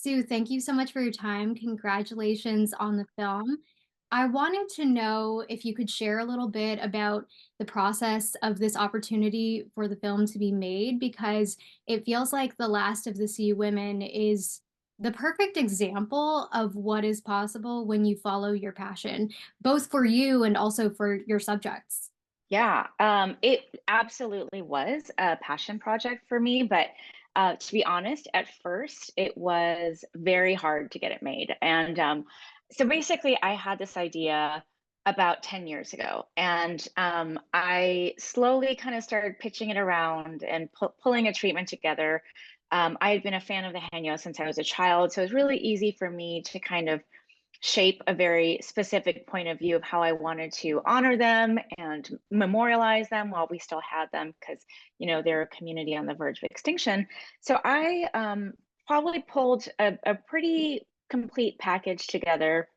Sue, thank you so much for your time. Congratulations on the film. I wanted to know if you could share a little bit about the process of this opportunity for the film to be made, because it feels like The Last of the Sea Women is the perfect example of what is possible when you follow your passion, both for you and also for your subjects. Yeah, it absolutely was a passion project for me, but to be honest, at first it was very hard to get it made. And so basically, I had this idea about 10 years ago, and I slowly kind of started pitching it around and pulling a treatment together. I had been a fan of the Haenyeo since I was a child, so it was really easy for me to kind of shape a very specific point of view of how I wanted to honor them and memorialize them while we still had them because, they're a community on the verge of extinction. So I probably pulled a pretty complete package together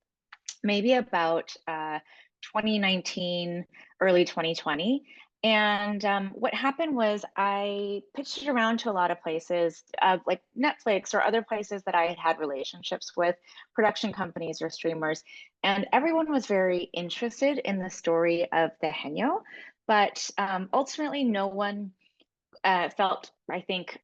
maybe about 2019, early 2020. And what happened was I pitched it around to a lot of places, like Netflix or other places that I had had relationships with, production companies or streamers. And everyone was very interested in the story of the Haenyeo, but ultimately no one felt, I think,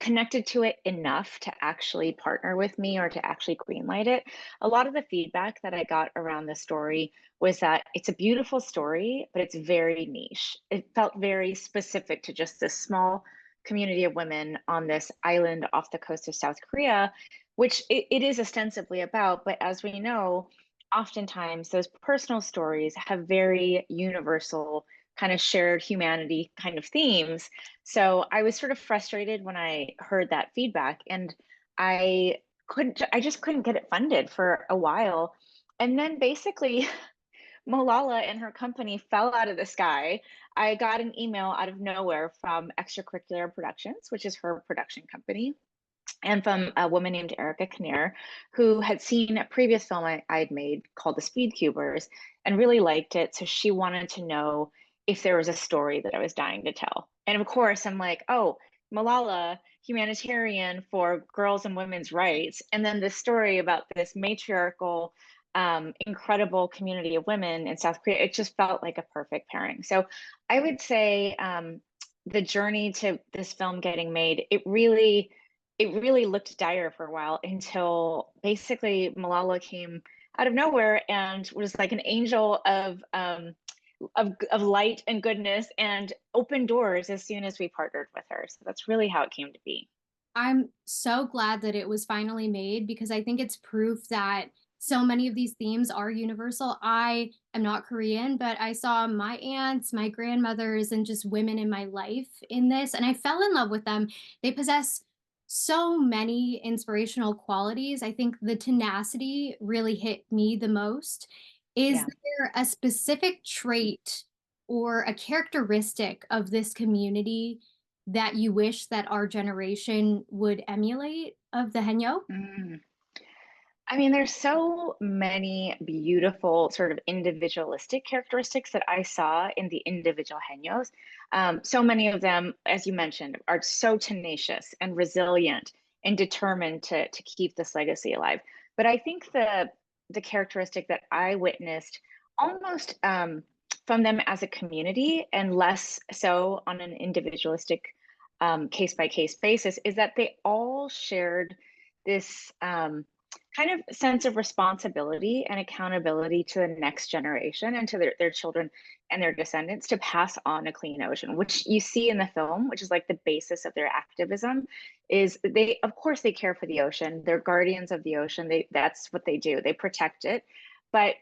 connected to it enough to actually partner with me or to actually greenlight it. A lot of the feedback that I got around the story was that it's a beautiful story, but it's very niche. It felt very specific to just this small community of women on this island off the coast of South Korea, which it is ostensibly about. But as we know, oftentimes those personal stories have very universal kind of shared humanity kind of themes. So I was sort of frustrated when I heard that feedback, and I just couldn't get it funded for a while. And then basically Malala and her company fell out of the sky. I got an email out of nowhere from Extracurricular Productions, which is her production company, and from a woman named Erika Kennair, who had seen a previous film I had made called The Speed Cubers and really liked it. So she wanted to know if there was a story that I was dying to tell. And of course, I'm like, oh, Malala, humanitarian for girls and women's rights. And then this story about this matriarchal, incredible community of women in South Korea, it just felt like a perfect pairing. So I would say the journey to this film getting made, it really looked dire for a while until basically Malala came out of nowhere and was like an angel of light and goodness and opened doors as soon as we partnered with her. So that's really how it came to be. I'm so glad that it was finally made because I think it's proof that so many of these themes are universal. I am not Korean, but I saw my aunts, my grandmothers, and just women in my life in this, and I fell in love with them. They possess so many inspirational qualities. I think the tenacity really hit me the most. Is Yeah. there a specific trait or a characteristic of this community that you wish that our generation would emulate of the Henyo? Mm. I mean, there's so many beautiful sort of individualistic characteristics that I saw in the individual Henyos. So many of them, as you mentioned, are so tenacious and resilient and determined to keep this legacy alive. But I think the characteristic that I witnessed almost from them as a community and less so on an individualistic case by case basis is that they all shared this. Kind of sense of responsibility and accountability to the next generation and to their children and their descendants to pass on a clean ocean, which you see in the film, which is like the basis of their activism. Is they, of course, they care for the ocean, they're guardians of the ocean, that's what they do, they protect it. But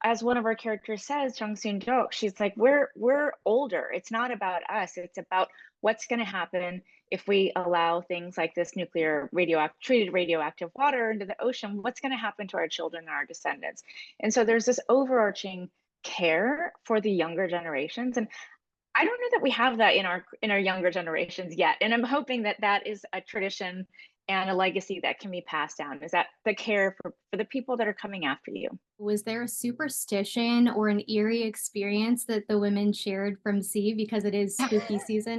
as one of our characters says, Jung Soon Dok, she's like, we're older. It's not about us. It's about what's going to happen if we allow things like this nuclear treated radioactive water into the ocean. What's going to happen to our children and our descendants? And so there's this overarching care for the younger generations, and I don't know that we have that in our younger generations yet. And I'm hoping that that is a tradition and a legacy that can be passed down. Is that the care for the people that are coming after you? Was there a superstition or an eerie experience that the women shared from sea because it is spooky season?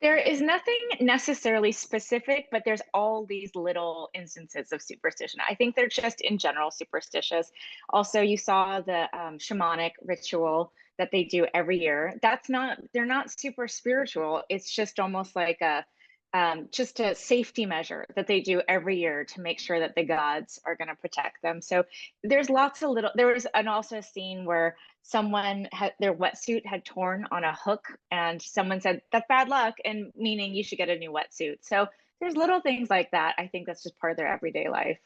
There is nothing necessarily specific, but there's all these little instances of superstition. I think they're just in general superstitious. Also, you saw the shamanic ritual that they do every year. They're not super spiritual. It's just almost like just a safety measure that they do every year to make sure that the gods are going to protect them. So there's lots of little, there was an also a scene where someone had their wetsuit had torn on a hook and someone said that's bad luck and meaning you should get a new wetsuit. So there's little things like that. I think that's just part of their everyday life.